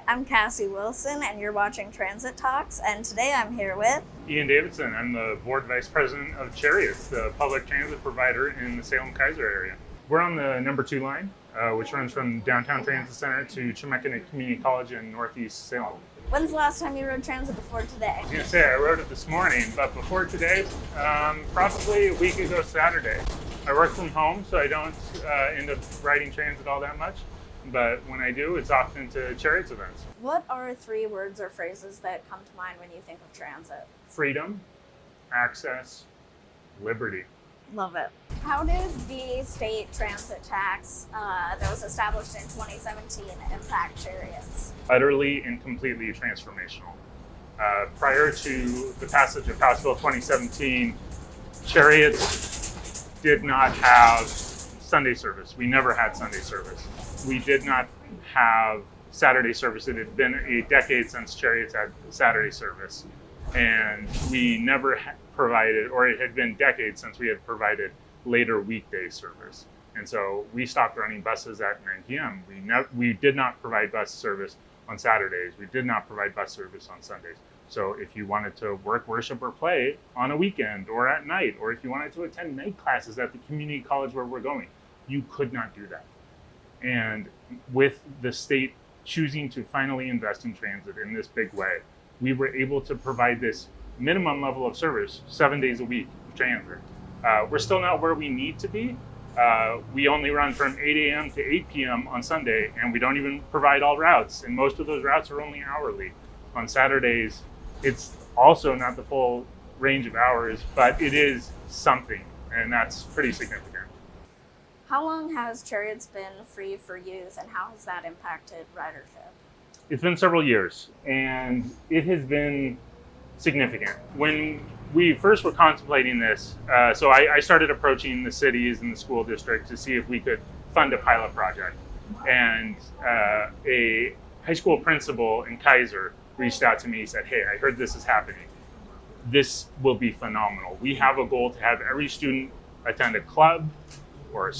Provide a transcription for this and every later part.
I'm Cassie Wilson, and you're watching Transit Talks, and today I'm here with Ian Davidson. I'm the Board Vice President of Cherriots, the public transit provider in the Salem Kaiser area. We're on the number 2 line, which runs from Downtown Transit Center to Chemeketa Community College in Northeast Salem. When's the last time you rode transit before today? I was going to say I rode it this morning, but before today, probably a week ago Saturday. I work from home, so I don't end up riding transit all that much. But when I do, it's often to Cherriots events. What are 3 words or phrases that come to mind when you think of transit? Freedom, access, liberty. Love it. How did the state transit tax that was established in 2017 impact Cherriots? Utterly and completely transformational. Prior to the passage of House Bill 2017, Cherriots did not have Sunday service. We never had Sunday service. We did not have Saturday service. It had been a decade since Cherriots had Saturday service. And we never provided, or it had been decades since we had provided later weekday service. And so we stopped running buses at 9 p.m. We did not provide bus service on Saturdays. We did not provide bus service on Sundays. So if you wanted to work, worship, or play on a weekend or at night, or if you wanted to attend night classes at the community college where we're going, you could not do that. And with the state choosing to finally invest in transit in this big way, we were able to provide this minimum level of service 7 days a week of transit. We're still not where we need to be. We only run from 8 a.m. to 8 p.m. on Sunday, and we don't even provide all routes. And most of those routes are only hourly. On Saturdays, it's also not the full range of hours, but it is something, and that's pretty significant. How long has Cherriots been free for youth, and how has that impacted ridership? It's been several years, and it has been significant. When we first were contemplating this, so I started approaching the cities and the school district to see if we could fund a pilot project. And a high school principal in Kaiser reached out to me and said, "Hey, I heard this is happening. This will be phenomenal. We have a goal to have every student attend a club or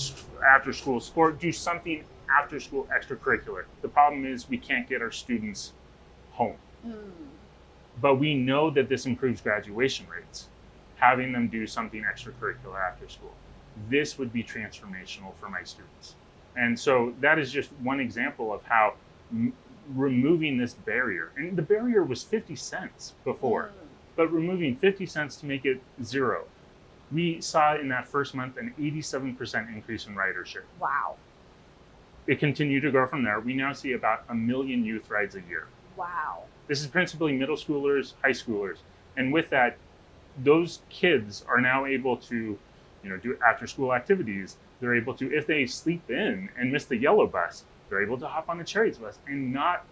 after school sport, do something after school extracurricular. The problem is we can't get our students home. But we know that this improves graduation rates, having them do something extracurricular after school. This would be transformational for my students." And so that is just one example of how removing this barrier, and the barrier was 50 cents before, but removing 50 cents to make it 0. We saw in that first month an 87% increase in ridership. Wow. It continued to grow from there. We now see about 1 million youth rides a year. Wow. This is principally middle schoolers, high schoolers. And with that, those kids are now able to, do after school activities. They're able to, if they sleep in and miss the yellow bus, they're able to hop on the Cherriots bus and not,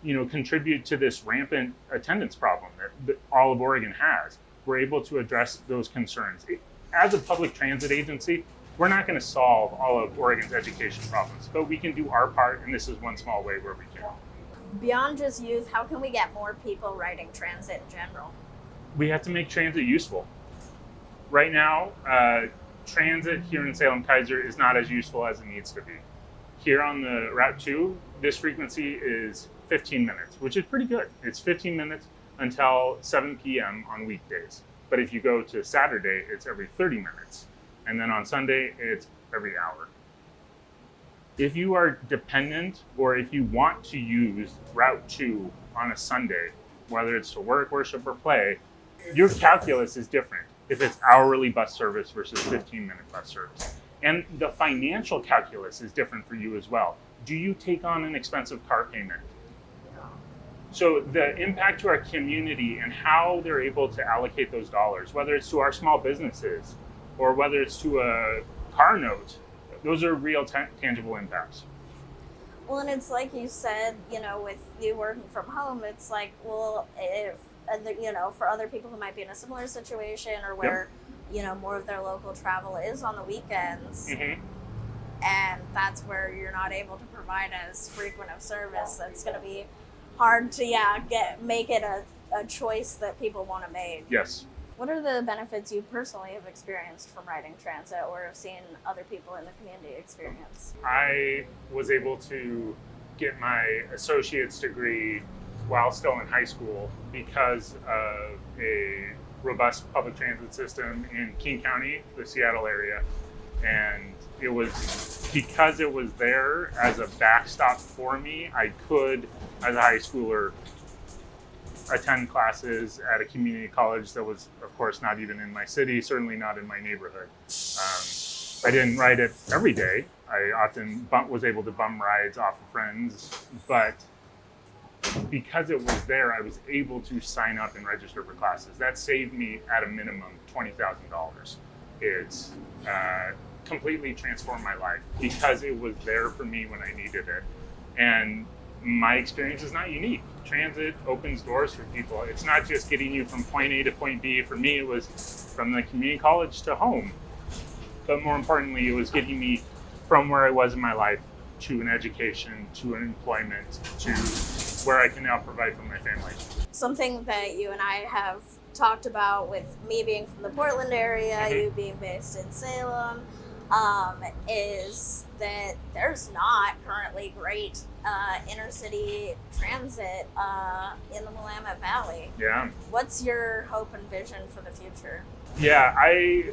contribute to this rampant attendance problem that all of Oregon has. We're able to address those concerns. As a public transit agency, we're not going to solve all of Oregon's education problems, but we can do our part, and this is one small way where we can. Beyond just youth, how can we get more people riding transit in general? We have to make transit useful. Right now, transit here in Salem Kaiser is not as useful as it needs to be. Here on the Route 2, this frequency is 15 minutes, which is pretty good. It's 15 minutes until 7 p.m. on weekdays. But if you go to Saturday, it's every 30 minutes. And then on Sunday, it's every hour. If you are dependent, or if you want to use Route 2 on a Sunday, whether it's to work, worship, or play, your calculus is different if it's hourly bus service versus 15-minute bus service. And the financial calculus is different for you as well. Do you take on an expensive car payment? So the impact to our community and how they're able to allocate those dollars, whether it's to our small businesses or whether it's to a car note, those are real tangible impacts. Well, and it's like you said, with you working from home, it's like, well, if, for other people who might be in a similar situation or where, more of their local travel is on the weekends, and that's where you're not able to provide as frequent of service, that's going to be hard to make it a choice that people want to make. Yes. What are the benefits you personally have experienced from riding transit or have seen other people in the community experience? I was able to get my associate's degree while still in high school because of a robust public transit system in King County, the Seattle area. And it was because it was there as a backstop for me, I could, as a high schooler, attend classes at a community college that was, of course, not even in my city, certainly not in my neighborhood. I didn't ride it every day. I often was able to bum rides off of friends, but because it was there, I was able to sign up and register for classes. That saved me, at a minimum, $20,000. It's completely transformed my life because it was there for me when I needed it. And my experience is not unique. Transit opens doors for people. It's not just getting you from point A to point B. For me, it was from the community college to home. But more importantly, it was getting me from where I was in my life to an education, to an employment, to where I can now provide for my family. Something that you and I have talked about, with me being from the Portland area, you being based in Salem, is that there's not currently great inner city transit in the Willamette Valley. Yeah. What's your hope and vision for the future? Yeah, I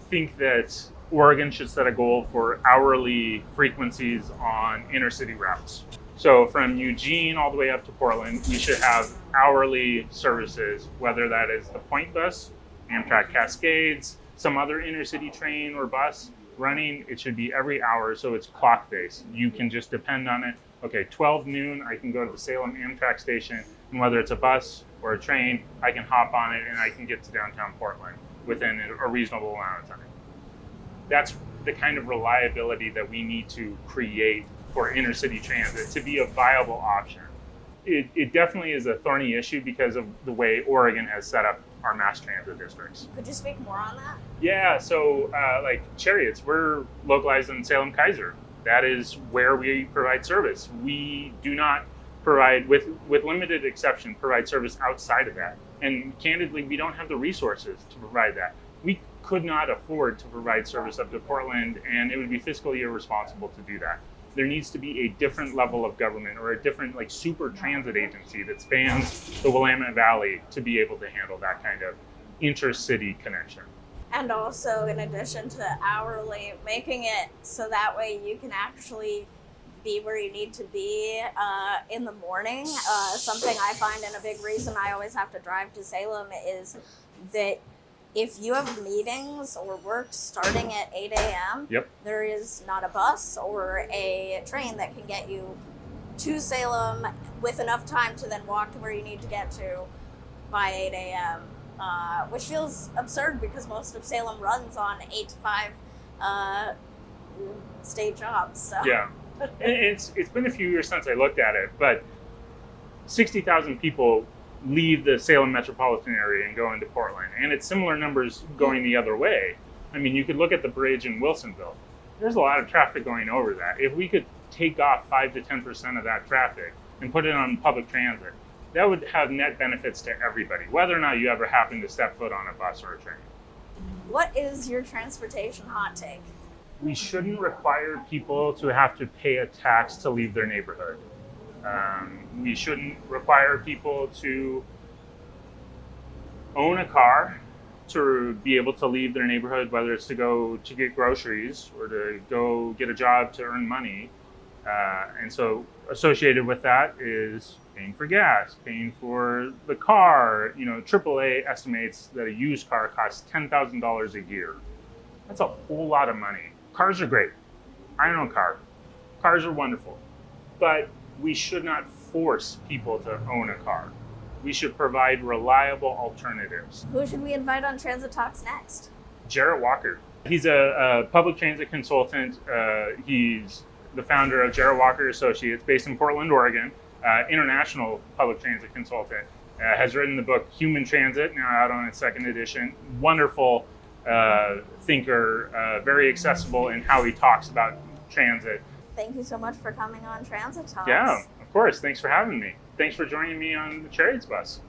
think that Oregon should set a goal for hourly frequencies on inner city routes. So from Eugene all the way up to Portland, we should have hourly services, whether that is the Point Bus, Amtrak Cascades, some other inner city train or bus running. It should be every hour, so it's clock-based. You can just depend on it. Okay, 12 noon, I can go to the Salem Amtrak station, and whether it's a bus or a train, I can hop on it and I can get to downtown Portland within a reasonable amount of time. That's the kind of reliability that we need to create for inner city transit to be a viable option. It definitely is a thorny issue because of the way Oregon has set up our mass transit districts. Could you speak more on that? Yeah, so like Cherriots, we're localized in Salem Kaiser. That is where we provide service. We do not provide, with limited exception, provide service outside of that. And candidly, we don't have the resources to provide that. We could not afford to provide service up to Portland, and it would be fiscally irresponsible to do that. There needs to be a different level of government or a different super transit agency that spans the Willamette Valley to be able to handle that kind of intercity connection. And also, in addition to hourly, making it so that way you can actually be where you need to be in the morning. Something I find, and a big reason I always have to drive to Salem, is that if you have meetings or work starting at 8 a.m., there is not a bus or a train that can get you to Salem with enough time to then walk to where you need to get to by 8 a.m., which feels absurd because most of Salem runs on 8 to 5 state jobs. So. Yeah, it's been a few years since I looked at it, but 60,000 people leave the Salem metropolitan area and go into Portland. And it's similar numbers going the other way. I mean, you could look at the bridge in Wilsonville. There's a lot of traffic going over that. If we could take off 5 to 10% of that traffic and put it on public transit, that would have net benefits to everybody, whether or not you ever happen to step foot on a bus or a train. What is your transportation hot take? We shouldn't require people to have to pay a tax to leave their neighborhood. We shouldn't require people to own a car to be able to leave their neighborhood, whether it's to go to get groceries or to go get a job to earn money. And so associated with that is paying for gas, paying for the car. AAA estimates that a used car costs $10,000 a year. That's a whole lot of money. Cars are great. I own a car. Cars are wonderful. But we should not force people to own a car. We should provide reliable alternatives. Who should we invite on Transit Talks next? Jarrett Walker. He's a public transit consultant. He's the founder of Jarrett Walker Associates, based in Portland, Oregon. International public transit consultant. Has written the book Human Transit, now out on its second edition. Wonderful thinker, very accessible in how he talks about transit. Thank you so much for coming on Transit Talks. Yeah, of course. Thanks for having me. Thanks for joining me on the Cherriots bus.